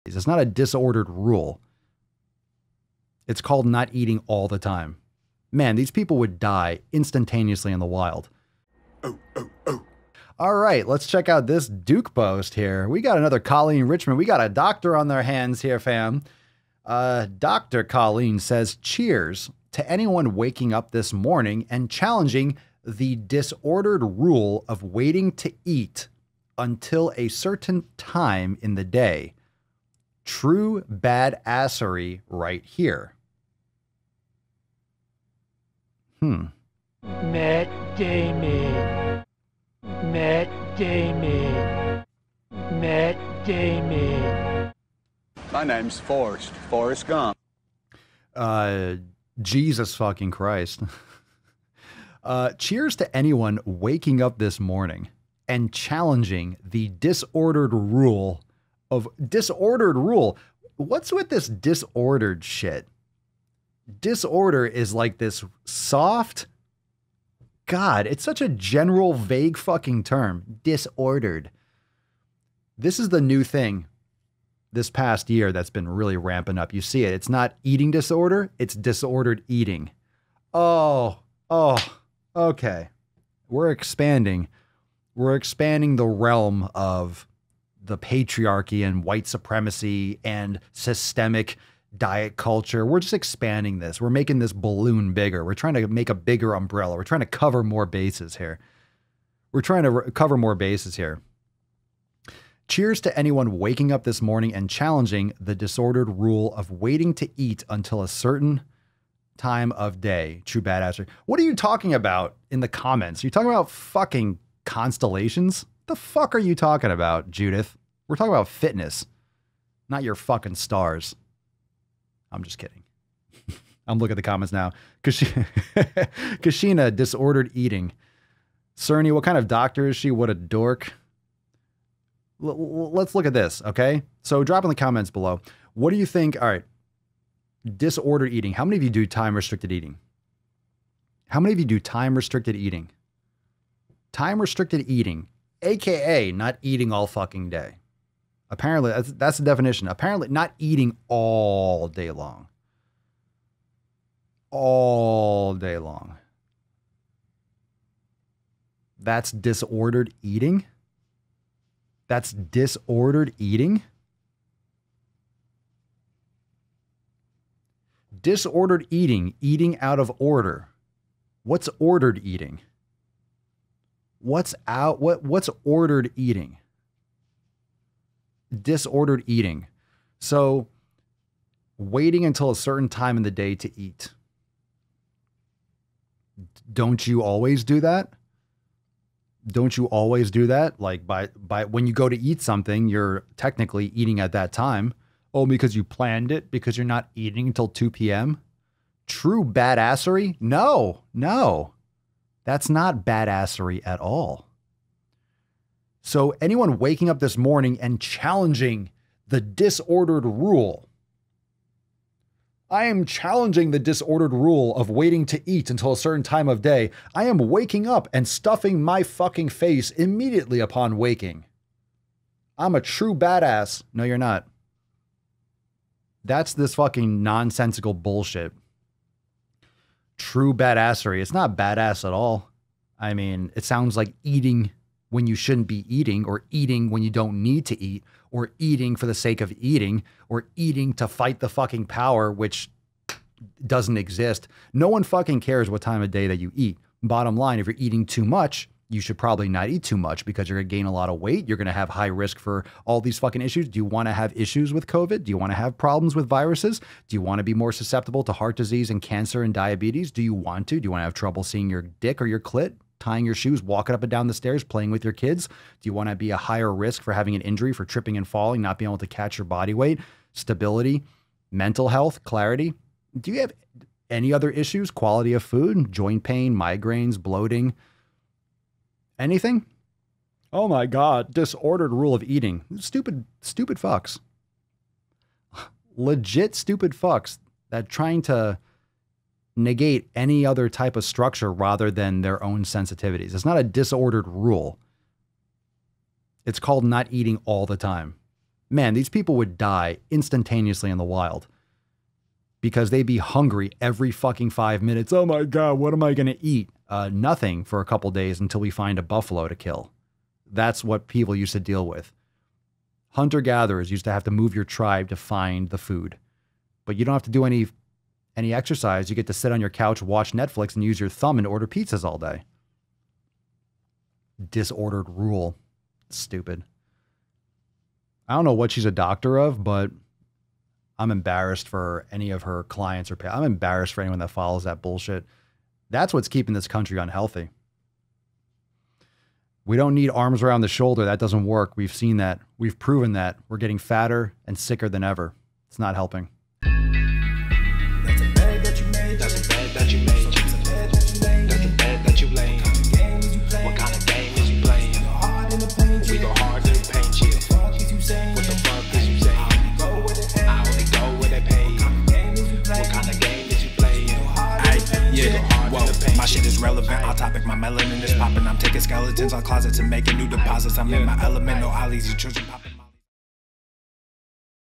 It's not a disordered rule. It's called not eating all the time. Man, these people would die instantaneously in the wild. All right, let's check out this Duke post here. We got another Colleen Richmond. We got a doctor on their hands here, fam. Dr. Colleen says, cheers to anyone waking up this morning and challenging the disordered rule of waiting to eat until a certain time in the day. True badassery right here. Matt Damon. Matt Damon. Matt Damon. My name's Forrest Gump. Jesus fucking Christ. Cheers to anyone waking up this morning and challenging the disordered rule. What's with this disordered shit? Disorder is like this soft. God, it's such a general, vague fucking term. Disordered. This is the new thing this past year that's been really ramping up. You see it. It's not eating disorder. It's disordered eating. Oh, okay. We're expanding the realm of the patriarchy and white supremacy and systemic diet culture. We're just expanding this. We're making this balloon bigger. We're trying to make a bigger umbrella. We're trying to cover more bases here. Cheers to anyone waking up this morning and challenging the disordered rule of waiting to eat until a certain time of day. True badassery. What are you talking about in the comments? You're talking about fucking constellations? The fuck are you talking about, Judith? We're talking about fitness, not your fucking stars. I'm just kidding. I'm looking at the comments now. Kashina, disordered eating. Cerny, what kind of doctor is she? What a dork. Let's look at this, okay? So drop in the comments below. What do you think? All right. Disordered eating. How many of you do time-restricted eating? How many of you do time-restricted eating? Time-restricted eating, AKA not eating all fucking day. Apparently, that's the definition. Apparently, not eating all day long. All day long. That's disordered eating? That's disordered eating? Disordered eating, eating out of order. What's ordered eating? What's ordered eating? Disordered eating. So waiting until a certain time in the day to eat. Don't you always do that? Don't you always do that? Like by when you go to eat something, you're technically eating at that time. Oh, because you planned it, because you're not eating until 2 p.m. True badassery? No. That's not badassery at all. So anyone waking up this morning and challenging the disordered rule. I am challenging the disordered rule of waiting to eat until a certain time of day. I am waking up and stuffing my fucking face immediately upon waking. I'm a true badass. No, you're not. That's this fucking nonsensical bullshit. True badassery. It's not badass at all. I mean, it sounds like eating when you shouldn't be eating, or eating when you don't need to eat, or eating for the sake of eating, or eating to fight the fucking power, which doesn't exist. No one fucking cares what time of day that you eat. Bottom line, if you're eating too much, you should probably not eat too much, because you're going to gain a lot of weight. You're going to have high risk for all these fucking issues. Do you want to have issues with COVID? Do you want to have problems with viruses? Do you want to be more susceptible to heart disease and cancer and diabetes? Do you want to? Do you want to have trouble seeing your dick or your clit? Tying your shoes, walking up and down the stairs, playing with your kids? Do you want to be a higher risk for having an injury, for tripping and falling, not being able to catch your body weight, stability, mental health, clarity? Do you have any other issues? Quality of food, joint pain, migraines, bloating, anything? Oh my God, disordered rule of eating. Stupid fucks. Legit stupid fucks that trying to negate any other type of structure rather than their own sensitivities. It's not a disordered rule. It's called not eating all the time. man, these people would die instantaneously in the wild because they'd be hungry every fucking 5 minutes. Oh my God, what am I going to eat? Nothing for a couple days until we find a buffalo to kill. That's what people used to deal with. Hunter-gatherers used to have to move your tribe to find the food. But you don't have to do any exercise. You get to sit on your couch, watch Netflix, and use your thumb and order pizzas all day. Disordered rule. Stupid. I don't know what she's a doctor of, but I'm embarrassed for any of her clients or I'm embarrassed for anyone that follows that bullshit. That's what's keeping this country unhealthy. We don't need arms around the shoulder. That doesn't work. We've seen that. We've proven that. We're getting fatter and sicker than ever. It's not helping. That's a bed that you made. That's a bed that you made. That's a bed that you laid. What kind of game is you playing? We go hard in the paint, yeah. What the fuck is you saying? I only go where they pay. What kind of game is you playing? Yeah, whoa, my shit is relevant. On topic, my melanin is popping. I'm taking skeletons on closets and making new deposits. I'm in my element, no ollies, you children popping.